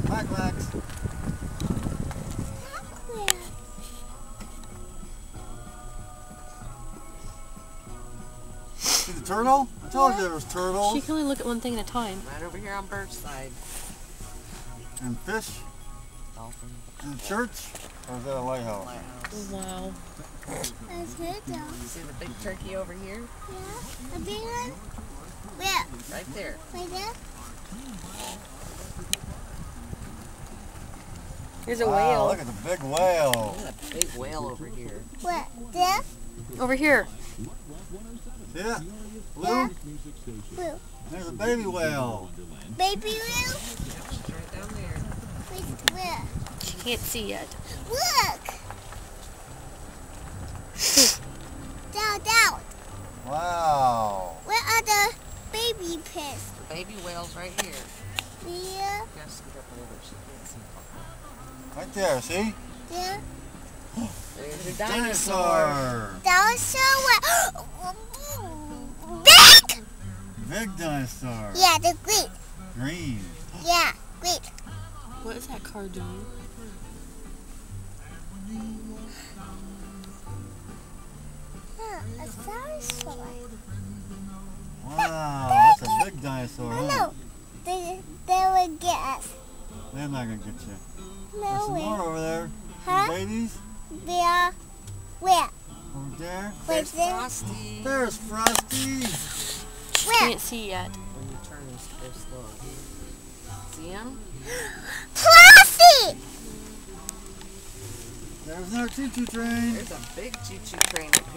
Quack quacks. See the turtle? I told you there was turtles. She can only look at one thing at a time. Right over here on Bird's side. And fish. Dolphin. In the church? Or is that a lighthouse? Lighthouse. Wow. That's good though. You see the big turkey over here? Yeah. A big one? Where? Right there. Right there? Here's a Wow, whale. look at the big whale. Look at that big whale over here. Where? There? Over here. See it? Blue? Yeah. Blue. There's a baby whale. Baby whale? She's right down there. Where? She can't see yet. Look! Down. Wow. Where are the baby fish? The baby whale's right here. There? Gotta scoot up a little bit. She can't see. Right there, see? There? There's a dinosaur. Dinosaur? Big! Big dinosaur. Yeah, the green. Green. Yeah, green. What is that car doing? Huh, a dinosaur. Wow, that's a big dinosaur, Oh huh? no, they will get us. They're not gonna get you. There's No some more way. over there. Huh? Babies There. Where? over there. There's there? Frosty. There's Frosty. She Where? can't see yet. When you turn they're slow. See him? Frosty! There's our choo-choo train. There's a big choo-choo train up here.